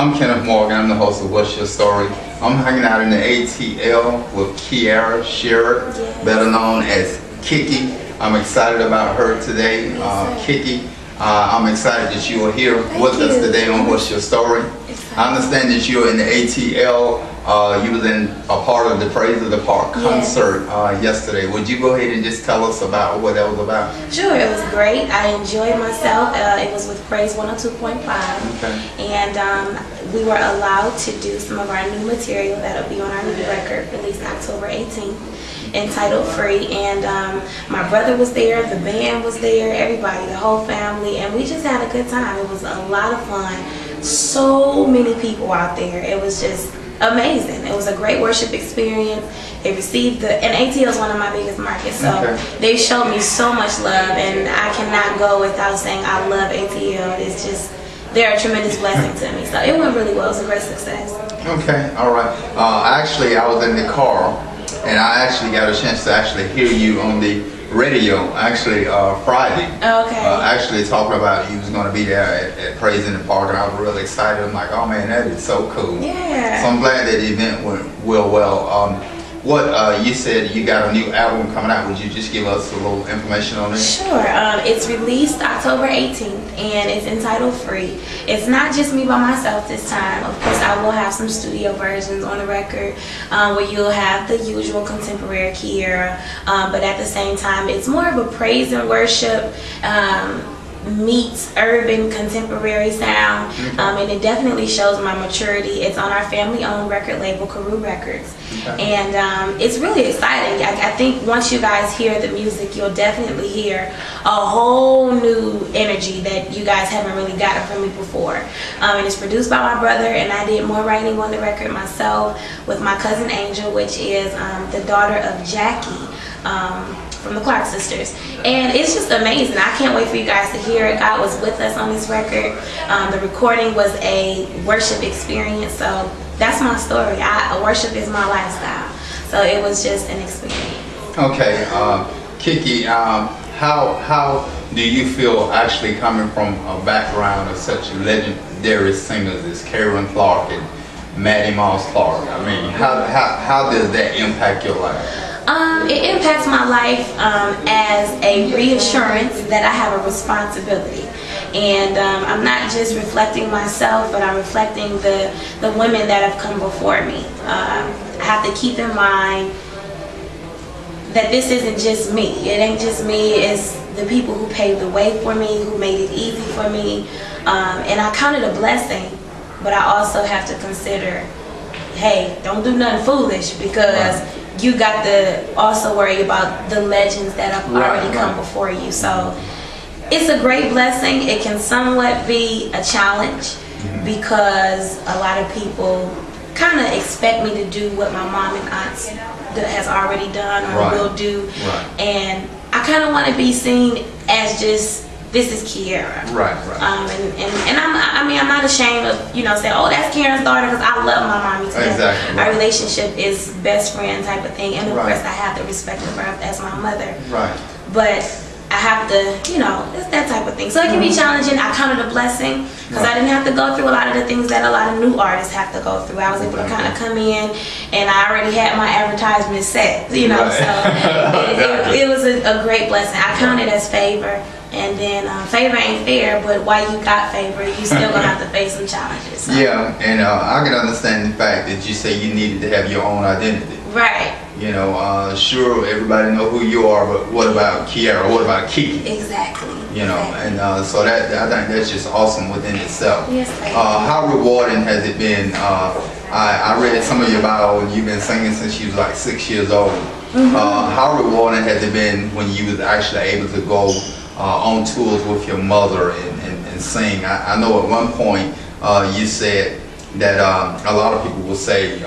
I'm Kenneth Morgan. I'm the host of What's Your Story. I'm hanging out in the ATL with KiKi Sheard, better known as KiKi. I'm excited about her today. KiKi, I'm excited that you are here with us today on What's Your Story. I understand that you're in the ATL. You was in a part of the Praise of the Park concert yesterday. Would you go ahead and just tell us about what that was about? Sure, it was great. I enjoyed myself. It was with Praise 102.5. And we were allowed to do some of our new material that'll be on our new record released October 18th, entitled Free. And my brother was there, the band was there, everybody, the whole family, and we just had a good time. It was a lot of fun. So many people out there. It was just amazing. It was a great worship experience. They received and ATL is one of my biggest markets, so they showed me so much love, and I cannot go without saying I love ATL. It's just, they're a tremendous blessing to me. So it went really well. It was a great success. Okay, all right. Actually, I was in the car, and I actually got a chance to actually hear you on the radio, actually Friday. Okay. Actually talking about you was going to be there at Praise in the Park, and I was really excited. I'm like, oh man, that is so cool. Yeah. So I'm glad that the event went well. You said you got a new album coming out. Would you just give us a little information on it? Sure. It's released October 18th, and it's entitled Free. It's not just me by myself this time. Of course, I will have some studio versions on the record where you'll have the usual contemporary Kiara, but at the same time, it's more of a praise and worship meets urban contemporary sound, and it definitely shows my maturity. It's on our family-owned record label, Carew Records, and it's really exciting. I think once you guys hear the music, you'll definitely hear a whole new energy that you guys haven't really gotten from me before. And it's produced by my brother, and I did more writing on the record myself with my cousin Angel, which is the daughter of Jackie from the Clark sisters, and it's just amazing. I can't wait for you guys to hear it. God was with us on this record. The recording was a worship experience, so that's my story. Worship is my lifestyle, so it was just an experience. Okay, KiKi, how do you feel actually coming from a background of such legendary singers as Karen Clark and Maddie Moss Clark? I mean, how does that impact your life? It impacts my life as a reassurance that I have a responsibility, and I'm not just reflecting myself, but I'm reflecting the women that have come before me. I have to keep in mind that this isn't just me. It ain't just me. It's the people who paved the way for me, who made it easy for me, and I count it a blessing. But I also have to consider, hey, don't do nothing foolish, because you got to also worry about the legends that have already come before you. So it's a great blessing. It can somewhat be a challenge because a lot of people kind of expect me to do what my mom and aunts has already done or will do. And I kind of want to be seen as just, this is Kiara. And I'm not ashamed of, saying, oh, that's Karen's daughter, because I love my mommy too. Exactly. Our relationship is best friend type of thing, and of course I have the respect of her as my mother. But I have to, it's that type of thing. So it can be challenging. I count it a blessing because I didn't have to go through a lot of the things that a lot of new artists have to go through. I was able to kind of come in, and I already had my advertisement set, so it was a great blessing. I count it as favor. And then favor ain't fair, but while you got favor, you still gonna have to face some challenges. So. Yeah, and I can understand the fact that you say you needed to have your own identity. Right. Sure, everybody know who you are, but what about Kiara? What about KiKi? Exactly. And so that, I think that's just awesome within itself. Yes. How rewarding has it been? I read some of your bio, and you've been singing since you was like 6 years old. How rewarding has it been when you was actually able to go on tours with your mother and sing? I know at one point you said that a lot of people will say,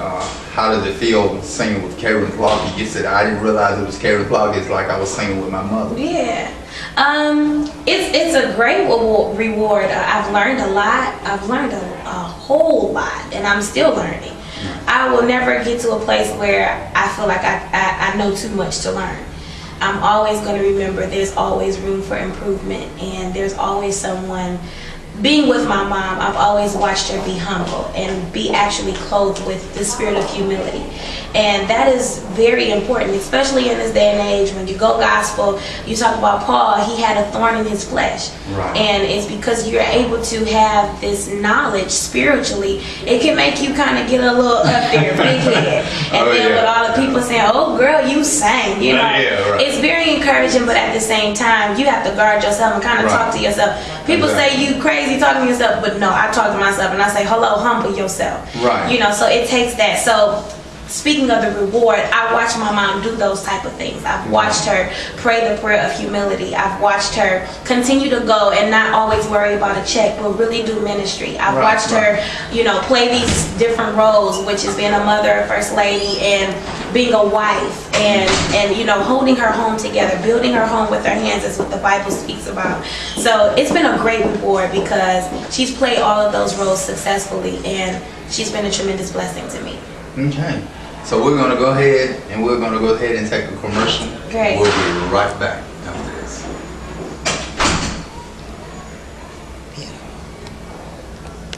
how does it feel singing with Karen Clark? You said, I didn't realize it was Karen Clark. It's like I was singing with my mother. Yeah. It's a great reward. I've learned a lot. I've learned a whole lot, and I'm still learning. I will never get to a place where I feel like I know too much to learn. I'm always going to remember there's always room for improvement, and there's always someone being with my mom, I've always watched her be humble and be actually clothed with the spirit of humility. And that is very important, especially in this day and age. When you go gospel, you talk about Paul, he had a thorn in his flesh. Right. And it's because you're able to have this knowledge spiritually, it can make you kind of get a little up there, big head. And then with all the people saying, oh girl, you sang, you know. Right. It's very encouraging, but at the same time, you have to guard yourself and kind of talk to yourself. People say you crazy talking to yourself, but no, I talk to myself and I say, hello, humble yourself. Right. You know, so it takes that. So speaking of the reward, I watched my mom do those type of things. I've watched her pray the prayer of humility. I've watched her continue to go and not always worry about a check, but really do ministry. I've watched her, you know, play these different roles, which is being a mother, a first lady, and being a wife, and you know, holding her home together, building her home with her hands is what the Bible speaks about. So it's been a great reward because she's played all of those roles successfully, and she's been a tremendous blessing to me. Okay. So we're going to go ahead and take a commercial. Great. We'll be right back after this.